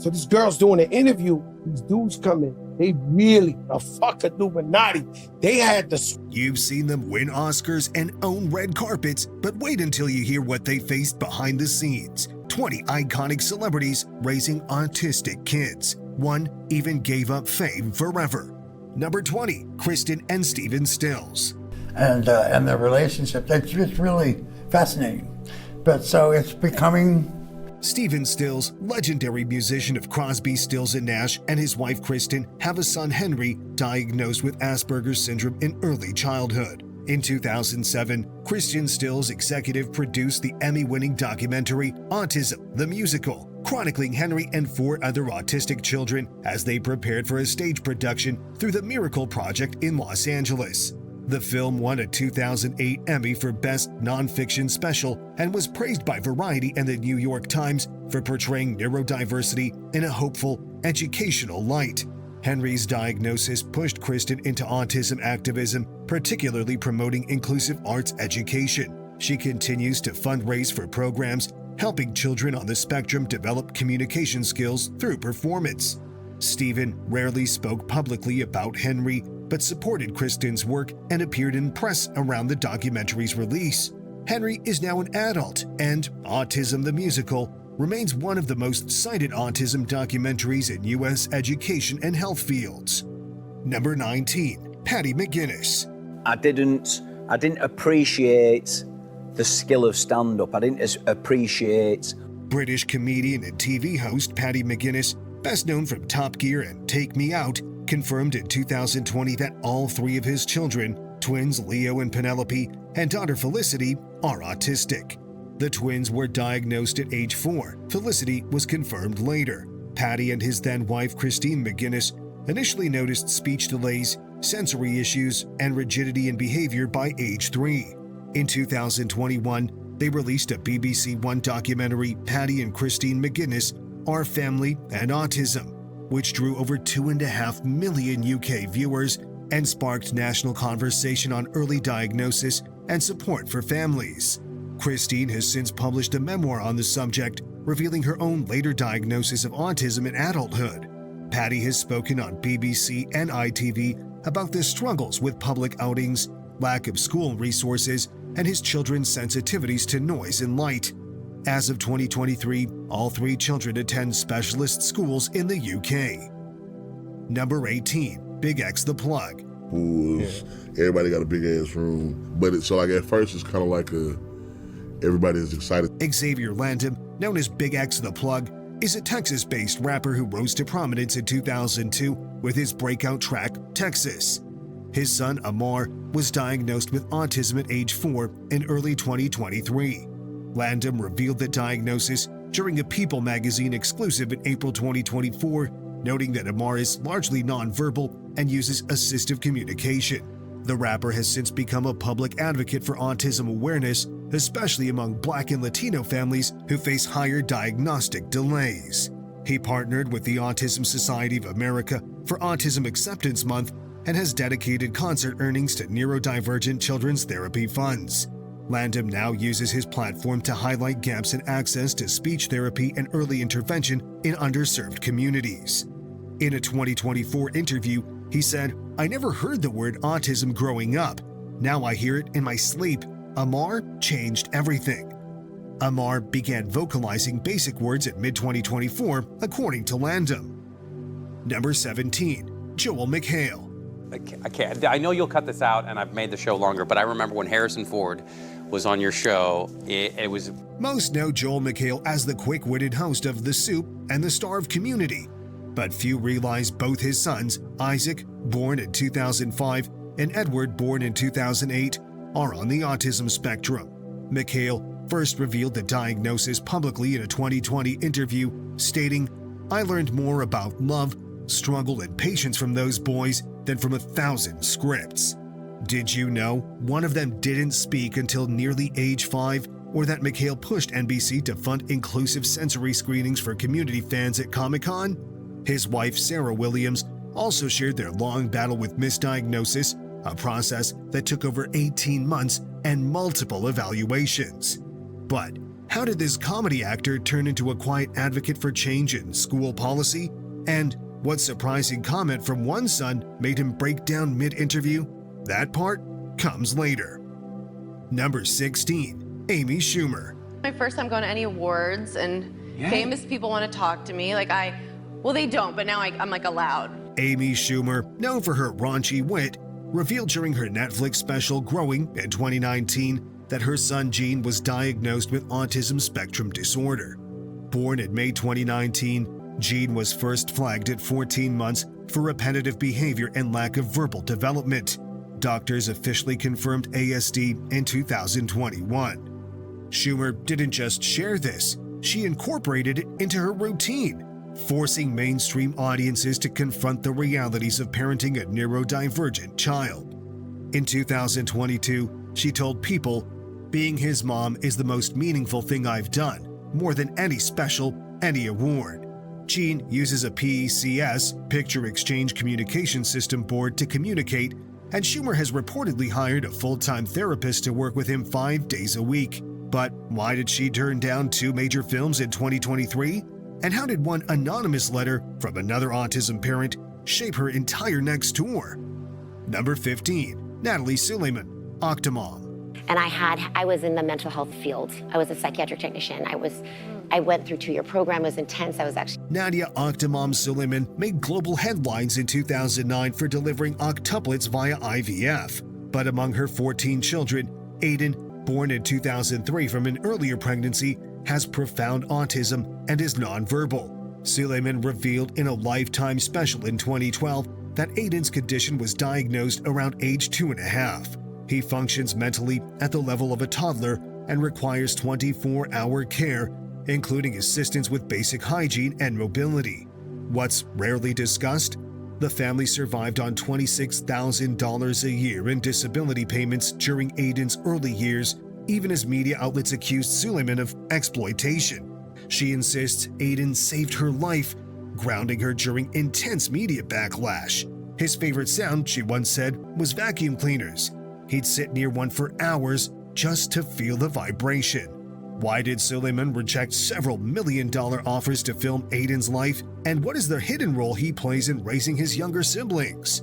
So these girls doing an interview, these dudes come in, they really a fucking Illuminati. They had the... You've seen them win Oscars and own red carpets, but wait until you hear what they faced behind the scenes. 20 iconic celebrities raising autistic kids. One even gave up fame forever. Number 20, Kristen and Stephen Stills. And the relationship, that's just really fascinating. But so it's becoming... Stephen Stills, legendary musician of Crosby, Stills and Nash, and his wife Kristen have a son Henry diagnosed with Asperger's syndrome in early childhood. In 2007, Kristen Stills executive produced the Emmy-winning documentary Autism, the Musical, chronicling Henry and 4 other autistic children as they prepared for a stage production through the Miracle Project in Los Angeles. The film won a 2008 Emmy for Best Nonfiction Special and was praised by Variety and the New York Times for portraying neurodiversity in a hopeful, educational light. Henry's diagnosis pushed Kristen into autism activism, particularly promoting inclusive arts education. She continues to fundraise for programs helping children on the spectrum develop communication skills through performance. Stephen rarely spoke publicly about Henry, but supported Kristen's work and appeared in press around the documentary's release. Henry is now an adult, and Autism the Musical remains one of the most cited autism documentaries in U.S. education and health fields. Number 19, Patty McGuinness. I didn't appreciate the skill of stand-up. I didn't appreciate... British comedian and TV host Patty McGuinness, best known from Top Gear and Take Me Out, confirmed in 2020 that all 3 of his children, twins Leo and Penelope, and daughter Felicity, are autistic. The twins were diagnosed at age 4. Felicity was confirmed later. Patty and his then-wife Christine McGuinness initially noticed speech delays, sensory issues, and rigidity in behavior by age 3. In 2021, they released a BBC One documentary, Patty and Christine McGuinness, Our Family and Autism, which drew over 2.5 million UK viewers and sparked national conversation on early diagnosis and support for families. Christine has since published a memoir on the subject, revealing her own later diagnosis of autism in adulthood. Patty has spoken on BBC and ITV about the struggles with public outings, lack of school resources, and his children's sensitivities to noise and light. As of 2023, all 3 children attend specialist schools in the UK. Number 18, Big X the Plug. Everybody got a big ass room, but so like at first it's kind of like everybody is excited. Xavier Landon, known as Big X the Plug, is a Texas-based rapper who rose to prominence in 2002 with his breakout track, Texas. His son, Amar, was diagnosed with autism at age 4 in early 2023. Landon revealed the diagnosis during a People magazine exclusive in April 2024, noting that Amar is largely nonverbal and uses assistive communication. The rapper has since become a public advocate for autism awareness, especially among Black and Latino families who face higher diagnostic delays. He partnered with the Autism Society of America for Autism Acceptance Month and has dedicated concert earnings to neurodivergent children's therapy funds. Landon now uses his platform to highlight gaps in access to speech therapy and early intervention in underserved communities. In a 2024 interview, he said, "I never heard the word autism growing up. Now I hear it in my sleep. Amar changed everything." Amar began vocalizing basic words at mid-2024, according to Landon. Number 17, Joel McHale. I know you'll cut this out, and I've made the show longer, but I remember when Harrison Ford was on your show, it was... Most know Joel McHale as the quick-witted host of The Soup and the star of Community, but few realize both his sons, Isaac, born in 2005, and Edward, born in 2008, are on the autism spectrum. McHale first revealed the diagnosis publicly in a 2020 interview, stating, "I learned more about love, struggle, and patience from those boys than from 1,000 scripts." Did you know one of them didn't speak until nearly age 5, or that McHale pushed NBC to fund inclusive sensory screenings for community fans at Comic-Con? His wife, Sarah Williams, also shared their long battle with misdiagnosis, a process that took over 18 months and multiple evaluations. But How did this comedy actor turn into a quiet advocate for change in school policy? And what surprising comment from one son made him break down mid-interview? That part comes later. Number 16, Amy Schumer. My first time going to any awards, and famous people want to talk to me. Well, they don't, but now I'm like allowed. Amy Schumer, known for her raunchy wit, revealed during her Netflix special Growing in 2019 that her son Gene was diagnosed with autism spectrum disorder. Born in May 2019, Gene was first flagged at 14 months for repetitive behavior and lack of verbal development. Doctors officially confirmed ASD in 2021. Schumer didn't just share this, she incorporated it into her routine, forcing mainstream audiences to confront the realities of parenting a neurodivergent child. In 2022, she told People, "Being his mom is the most meaningful thing I've done, more than any special, any award." Gene uses a PECS, Picture Exchange Communication System board, to communicate, and Schumer has reportedly hired a full-time therapist to work with him 5 days a week. But why did she turn down 2 major films in 2023? And how did one anonymous letter from another autism parent shape her entire next tour? Number 15, Natalie Suleiman, Octomom. And I was in the mental health field. I was a psychiatric technician. I went through a 2-year program. It was intense. Nadia Octomom Suleiman made global headlines in 2009 for delivering octuplets via IVF. But among her 14 children, Aiden, born in 2003 from an earlier pregnancy, has profound autism and is nonverbal. Suleiman revealed in a Lifetime special in 2012 that Aiden's condition was diagnosed around age 2.5. He functions mentally at the level of a toddler and requires 24-hour care, including assistance with basic hygiene and mobility. What's rarely discussed? The family survived on $26,000 a year in disability payments during Aiden's early years, even as media outlets accused Suleiman of exploitation. She insists Aiden saved her life, grounding her during intense media backlash. His favorite sound, she once said, was vacuum cleaners. He'd sit near one for hours just to feel the vibration. Why did Suleiman reject several $million-dollar offers to film Aiden's life? And what is the hidden role he plays in raising his younger siblings?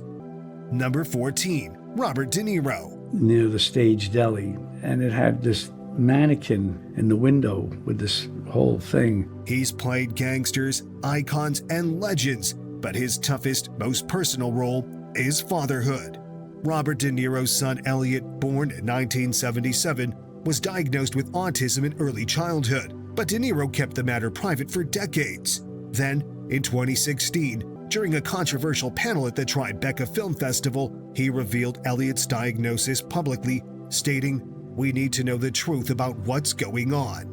Number 14, Robert De Niro. Near the Stage Deli, and it had this mannequin in the window with this whole thing. He's played gangsters, icons, and legends, but his toughest, most personal role is fatherhood. Robert De Niro's son Elliot, born in 1977, was diagnosed with autism in early childhood, but De Niro kept the matter private for decades. Then, in 2016, during a controversial panel at the Tribeca Film Festival, he revealed Elliot's diagnosis publicly, stating, "We need to know the truth about what's going on."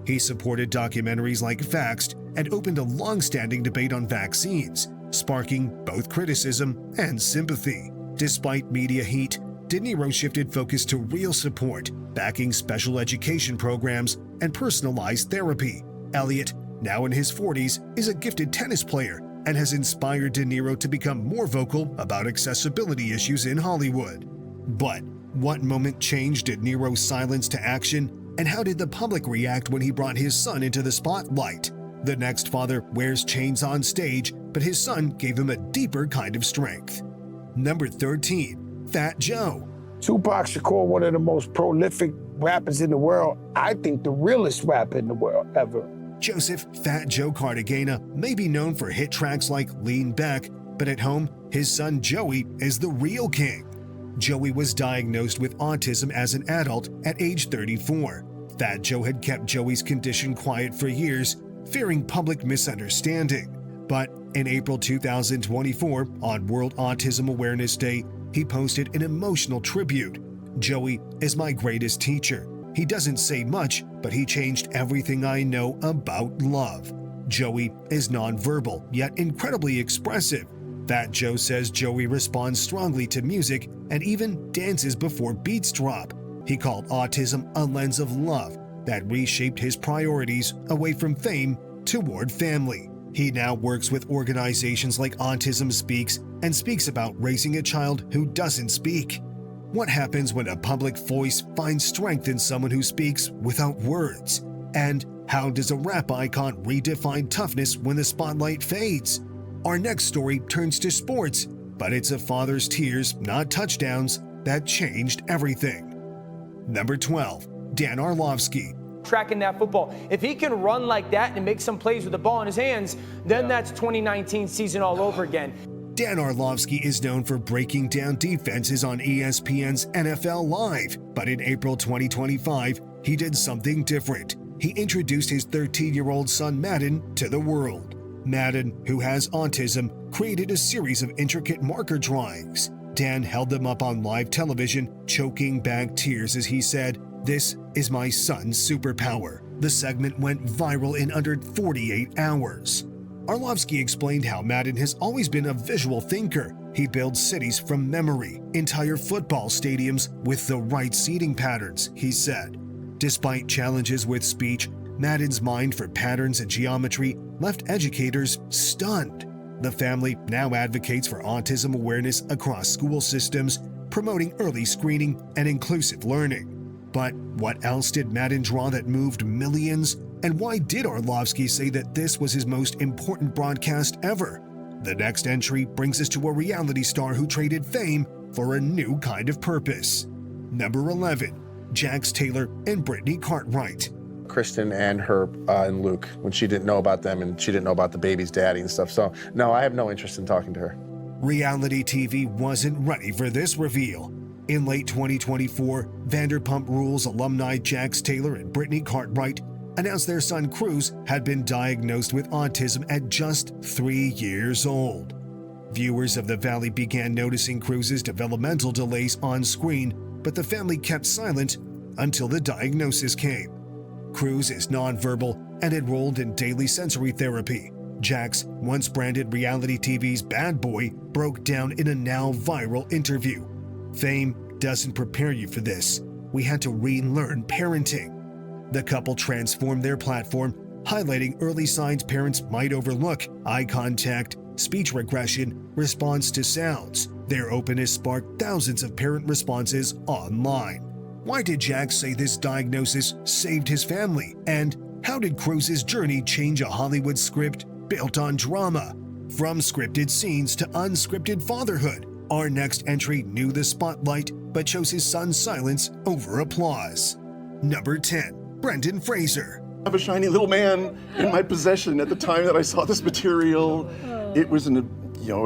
He supported documentaries like Vaxxed and opened a long-standing debate on vaccines, sparking both criticism and sympathy. Despite media heat, De Niro shifted focus to real support, backing special education programs and personalized therapy. Elliot, now in his 40s, is a gifted tennis player and has inspired De Niro to become more vocal about accessibility issues in Hollywood. But what moment changed De Niro's silence to action, and how did the public react when he brought his son into the spotlight? The next father wears chains on stage, but his son gave him a deeper kind of strength. Number 13, Fat Joe. Tupac Shakur, one of the most prolific rappers in the world. I think the realest rapper in the world ever. Joseph Fat Joe Cartagena may be known for hit tracks like Lean Back, but at home, his son Joey is the real king. Joey was diagnosed with autism as an adult at age 34. Fat Joe had kept Joey's condition quiet for years, fearing public misunderstanding. But in April 2024, on World Autism Awareness Day, he posted an emotional tribute. "Joey is my greatest teacher. He doesn't say much, but he changed everything I know about love. Joey is nonverbal, yet incredibly expressive." Fat Joe says Joey responds strongly to music and even dances before beats drop. He called autism a lens of love that reshaped his priorities away from fame toward family. He now works with organizations like Autism Speaks and speaks about raising a child who doesn't speak. What happens when a public voice finds strength in someone who speaks without words? And how does a rap icon redefine toughness when the spotlight fades? Our next story turns to sports, but it's a father's tears, not touchdowns, that changed everything. Number 12, Dan Orlovsky. Tracking that football. If he can run like that and make some plays with the ball in his hands, then that's 2019 season all over again. Dan Orlovsky is known for breaking down defenses on ESPN's NFL Live, but in April 2025, he did something different. He introduced his 13-year-old son Madden to the world. Madden, who has autism, created a series of intricate marker drawings. Dan held them up on live television, choking back tears as he said, "This is my son's superpower." The segment went viral in under 48 hours. Orlovsky explained how Madden has always been a visual thinker. He builds cities from memory, entire football stadiums with the right seating patterns, he said. Despite challenges with speech, Madden's mind for patterns and geometry left educators stunned. The family now advocates for autism awareness across school systems, promoting early screening and inclusive learning. But what else did Madden draw that moved millions? And why did Orlovsky say that this was his most important broadcast ever? The next entry brings us to a reality star who traded fame for a new kind of purpose. Number 11, Jax Taylor and Brittany Cartwright. Kristen and her and Luke, when she didn't know about them and she didn't know about the baby's daddy and stuff. So no, I have no interest in talking to her. Reality TV wasn't ready for this reveal. In late 2024, Vanderpump Rules alumni Jax Taylor and Brittany Cartwright announced their son Cruz had been diagnosed with autism at just 3 years old. Viewers of The Valley began noticing Cruz's developmental delays on screen, but the family kept silent until the diagnosis came. Cruz is nonverbal and enrolled in daily sensory therapy. Jax, once branded reality TV's bad boy, broke down in a now viral interview. "Fame doesn't prepare you for this. We had to relearn parenting." The couple transformed their platform, highlighting early signs parents might overlook: eye contact, speech regression, response to sounds. Their openness sparked thousands of parent responses online. Why did Jax say this diagnosis saved his family? And how did Cruz's journey change a Hollywood script built on drama? From scripted scenes to unscripted fatherhood, our next entry knew the spotlight but chose his son's silence over applause. Number 10, Brendan Fraser. I have a shiny little man in my possession at the time that I saw this material. It was an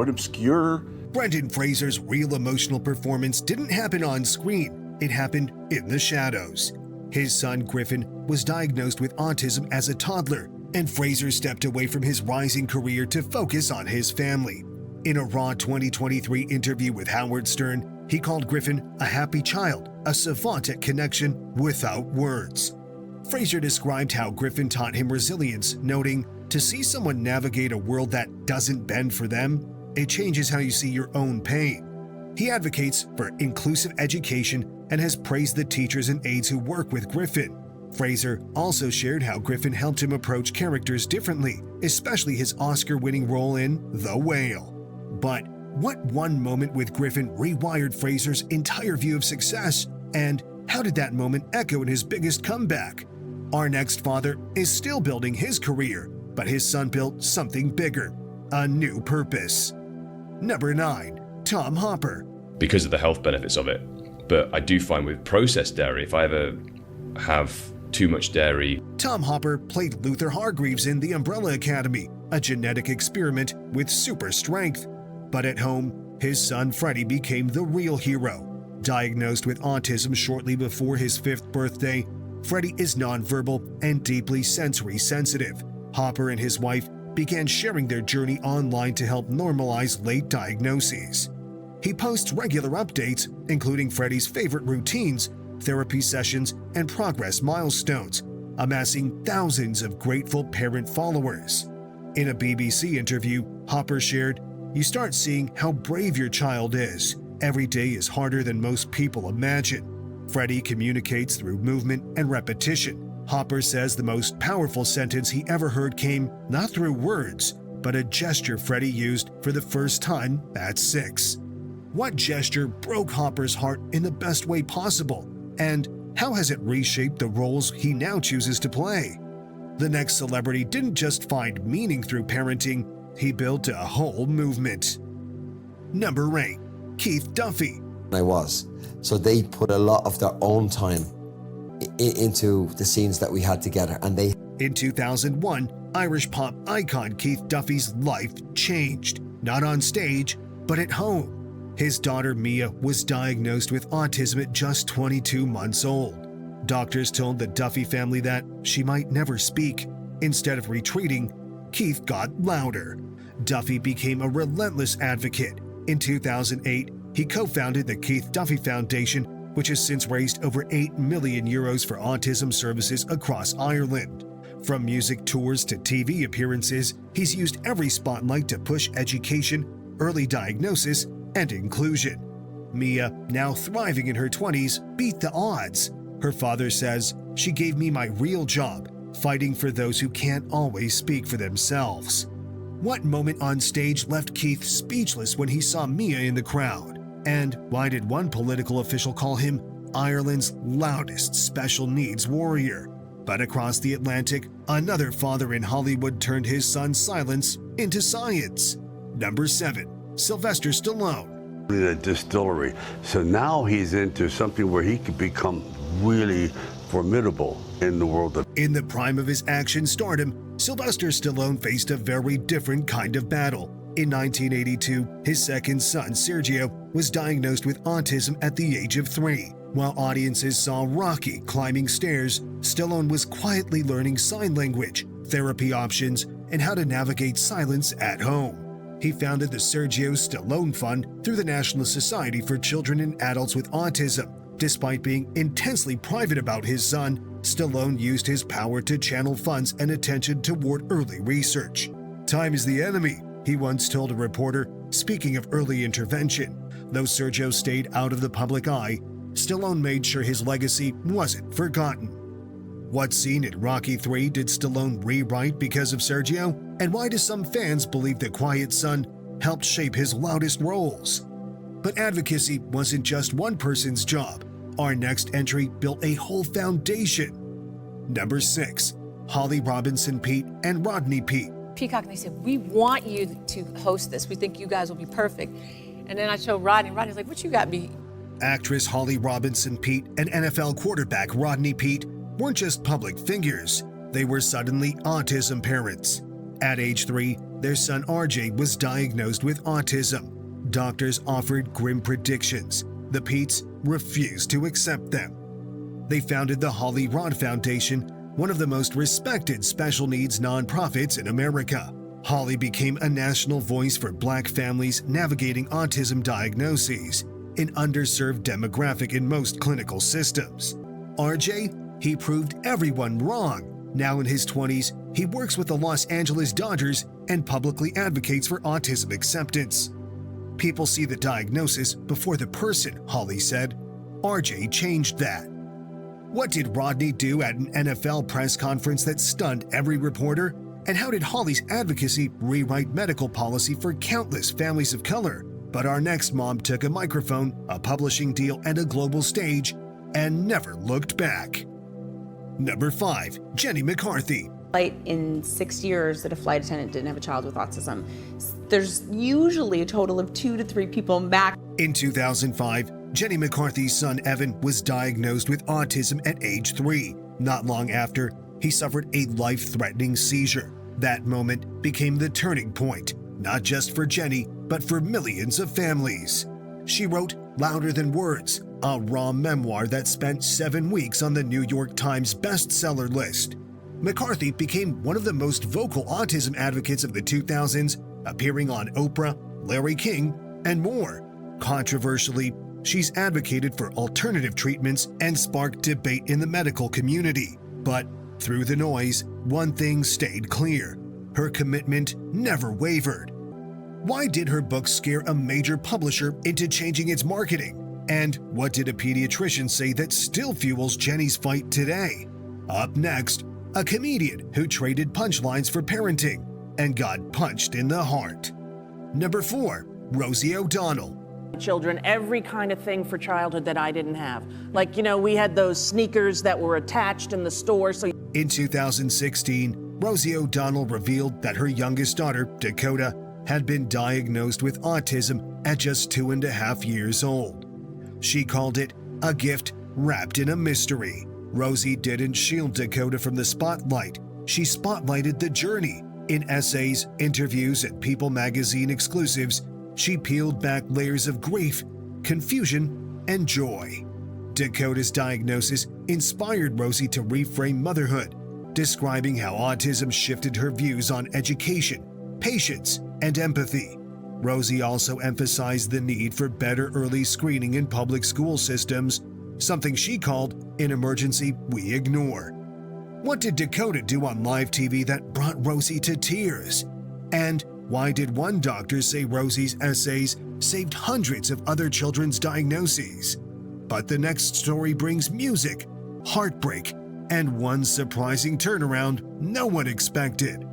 obscure. Brendan Fraser's real emotional performance didn't happen on screen. It happened in the shadows. His son Griffin was diagnosed with autism as a toddler, and Fraser stepped away from his rising career to focus on his family. In a raw 2023 interview with Howard Stern, he called Griffin a happy child, a savant at connection without words. Fraser described how Griffin taught him resilience, noting, "To see someone navigate a world that doesn't bend for them, it changes how you see your own pain." He advocates for inclusive education and has praised the teachers and aides who work with Griffin. Fraser also shared how Griffin helped him approach characters differently, especially his Oscar-winning role in The Whale. But what one moment with Griffin rewired Fraser's entire view of success, and how did that moment echo in his biggest comeback? Our next father is still building his career, but his son built something bigger, a new purpose. Number 9, Tom Hopper. Because of the health benefits of it. But I do find with processed dairy, if I ever have too much dairy. Tom Hopper played Luther Hargreaves in The Umbrella Academy, a genetic experiment with super strength. But at home, his son Freddie became the real hero. Diagnosed with autism shortly before his 5th birthday, Freddie is nonverbal and deeply sensory sensitive. Hopper and his wife began sharing their journey online to help normalize late diagnoses. He posts regular updates, including Freddie's favorite routines, therapy sessions, and progress milestones, amassing thousands of grateful parent followers. In a BBC interview, Hopper shared, "You start seeing how brave your child is. Every day is harder than most people imagine." Freddie communicates through movement and repetition. Hopper says the most powerful sentence he ever heard came not through words, but a gesture Freddie used for the first time at 6. What gesture broke Hopper's heart in the best way possible? And how has it reshaped the roles he now chooses to play? The next celebrity didn't just find meaning through parenting, he built a whole movement. Number 8. Keith Duffy. I was. So they put a lot of their own time into the scenes that we had together, and they... In 2001, Irish pop icon Keith Duffy's life changed, not on stage, but at home. His daughter Mia was diagnosed with autism at just 22 months old. Doctors told the Duffy family that she might never speak. Instead of retreating, Keith got louder. Duffy became a relentless advocate. In 2008, he co-founded the Keith Duffy Foundation, which has since raised over €8 million for autism services across Ireland. From music tours to TV appearances, he's used every spotlight to push education, early diagnosis, and inclusion. Mia, now thriving in her 20s, beat the odds. Her father says, "She gave me my real job, fighting for those who can't always speak for themselves." What moment on stage left Keith speechless when he saw Mia in the crowd? And why did one political official call him Ireland's loudest special needs warrior? But across the Atlantic, another father in Hollywood turned his son's silence into science. Number 7. Sylvester Stallone. In a distillery. So now he's into something where he could become really formidable in the world of... In the prime of his action stardom, Sylvester Stallone faced a very different kind of battle. In 1982, his second son, Sergio, was diagnosed with autism at the age of 3. While audiences saw Rocky climbing stairs, Stallone was quietly learning sign language, therapy options, and how to navigate silence at home. He founded the Sergio Stallone Fund through the National Society for Children and Adults with Autism. Despite being intensely private about his son, Stallone used his power to channel funds and attention toward early research. "Time is the enemy," he once told a reporter, speaking of early intervention. Though Sergio stayed out of the public eye, Stallone made sure his legacy wasn't forgotten. What scene in Rocky III did Stallone rewrite because of Sergio? And why do some fans believe The Quiet Son helped shape his loudest roles? But advocacy wasn't just one person's job. Our next entry built a whole foundation. Number 6. Holly Robinson Peete and Rodney Peete. Peacock, and they said, "We want you to host this. We think you guys will be perfect." And then I showed Rodney. Rodney's like, "What you got, B?" Actress Holly Robinson Peete and NFL quarterback Rodney Peete weren't just public figures. They were suddenly autism parents. At age 3, their son RJ was diagnosed with autism. Doctors offered grim predictions. The Peetes refused to accept them. They founded the Holly Rod Foundation, one of the most respected special needs nonprofits in America. Holly became a national voice for Black families navigating autism diagnoses, an underserved demographic in most clinical systems. RJ, he proved everyone wrong. Now in his 20s, he works with the Los Angeles Dodgers and publicly advocates for autism acceptance. "People see the diagnosis before the person," Holly said. RJ changed that. What did Rodney do at an NFL press conference that stunned every reporter? And how did Holly's advocacy rewrite medical policy for countless families of color? But our next mom took a microphone, a publishing deal, and a global stage, and never looked back. Number 5. Jenny McCarthy. In 6 years that a flight attendant didn't have a child with autism. There's usually a total of 2 to 3 people max. In 2005, Jenny McCarthy's son Evan was diagnosed with autism at age 3. Not long after, he suffered a life-threatening seizure. That moment became the turning point, not just for Jenny, but for millions of families. She wrote Louder Than Words, a raw memoir that spent 7 weeks on the New York Times bestseller list. McCarthy became one of the most vocal autism advocates of the 2000s, appearing on Oprah, Larry King, and more. Controversially, she's advocated for alternative treatments and sparked debate in the medical community. But through the noise, one thing stayed clear: her commitment never wavered. Why did her book scare a major publisher into changing its marketing? And what did a pediatrician say that still fuels Jenny's fight today? Up next, a comedian who traded punchlines for parenting and got punched in the heart. Number 4. Rosie O'Donnell. Children, every kind of thing for childhood that I didn't have. Like, we had those sneakers that were attached in the store. So In 2016, Rosie O'Donnell revealed that her youngest daughter, Dakota, had been diagnosed with autism at just 2.5 years old. She called it a gift wrapped in a mystery. Rosie didn't shield Dakota from the spotlight. She spotlighted the journey. In essays, interviews, and People magazine exclusives, she peeled back layers of grief, confusion, and joy. Dakota's diagnosis inspired Rosie to reframe motherhood, describing how autism shifted her views on education, patience, and empathy. Rosie also emphasized the need for better early screening in public school systems, something she called an emergency we ignore. What did Dakota do on live TV that brought Rosie to tears? And why did one doctor say Rosie's essays saved hundreds of other children's diagnoses? But the next story brings music, heartbreak, and one surprising turnaround no one expected.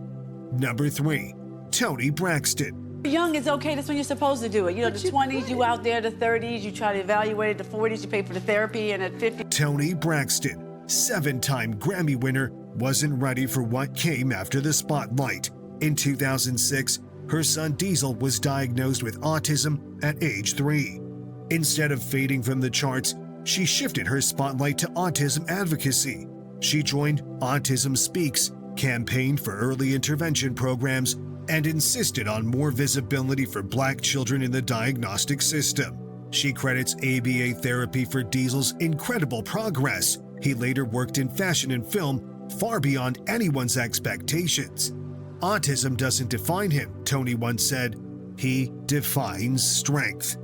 Number 3, Toni Braxton. Young is okay, that's when you're supposed to do it. The 20s, you out there, the 30s, you try to evaluate it, the 40s, you pay for the therapy, and at 50. Toni Braxton, 7-time Grammy winner, wasn't ready for what came after the spotlight. In 2006, her son Diesel was diagnosed with autism at age 3. Instead of fading from the charts, she shifted her spotlight to autism advocacy. She joined Autism Speaks, campaigned for early intervention programs, and insisted on more visibility for Black children in the diagnostic system. She credits ABA therapy for Diesel's incredible progress. He later worked in fashion and film, far beyond anyone's expectations. Autism doesn't define him, Toni once said. He defines strength.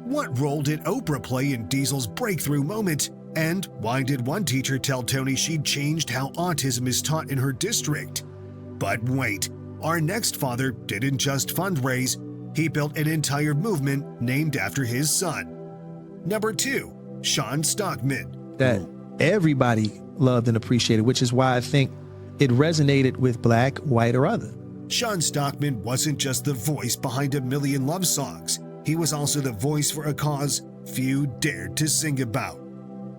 What role did Oprah play in Diesel's breakthrough moment? And why did one teacher tell Toni she'd changed how autism is taught in her district? But wait, our next father didn't just fundraise, he built an entire movement named after his son. Number 2, Sean Stockman. That everybody loved and appreciated, which is why I think it resonated with Black, white, or other. Sean Stockman wasn't just the voice behind a million love songs. He was also the voice for a cause few dared to sing about.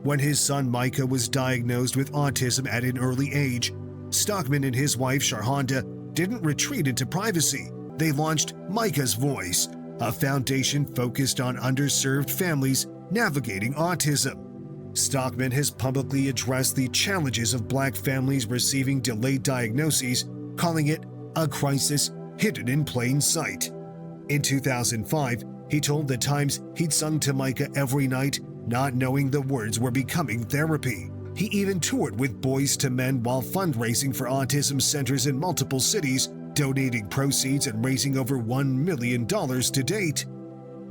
When his son Micah was diagnosed with autism at an early age, Stockman and his wife Sharhonda didn't retreat into privacy. They launched Micah's Voice, a foundation focused on underserved families navigating autism. Stockman has publicly addressed the challenges of Black families receiving delayed diagnoses, calling it a crisis hidden in plain sight. In 2005, he told The Times he'd sung to Micah every night, not knowing the words were becoming therapy. He even toured with Boys to Men while fundraising for autism centers in multiple cities, donating proceeds and raising over $1 million to date.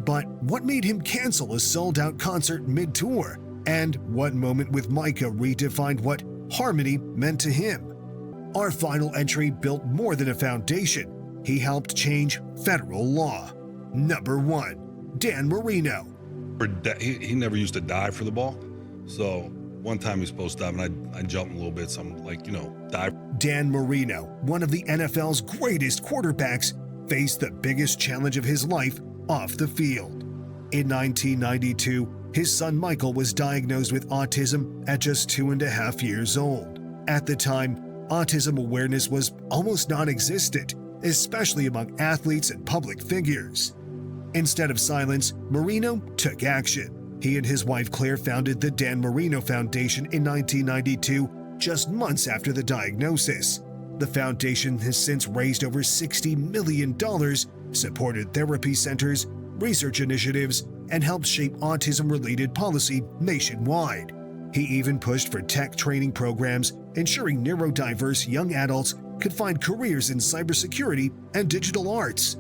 But what made him cancel a sold-out concert mid-tour? And what moment with Micah redefined what harmony meant to him? Our final entry built more than a foundation. He helped change federal law. Number 1, Dan Marino. He never used to dive for the ball. So one time he was supposed to dive, and I jumped a little bit, so I'm like, dive. Dan Marino, one of the NFL's greatest quarterbacks, faced the biggest challenge of his life off the field. In 1992, his son Michael was diagnosed with autism at just 2.5 years old. At the time, autism awareness was almost non-existent, especially among athletes and public figures. Instead of silence, Marino took action. He and his wife Claire founded the Dan Marino Foundation in 1992, just months after the diagnosis. The foundation has since raised over $60 million, supported therapy centers, research initiatives, and helped shape autism-related policy nationwide. He even pushed for tech training programs, ensuring neurodiverse young adults could find careers in cybersecurity and digital arts.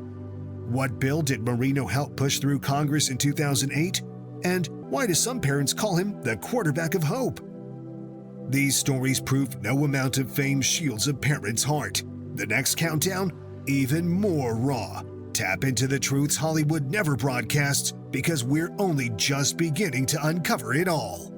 What bill did Marino help push through Congress in 2008? And why do some parents call him the quarterback of hope? These stories prove no amount of fame shields a parent's heart. The next countdown, even more raw. Tap into the truths Hollywood never broadcasts, because we're only just beginning to uncover it all.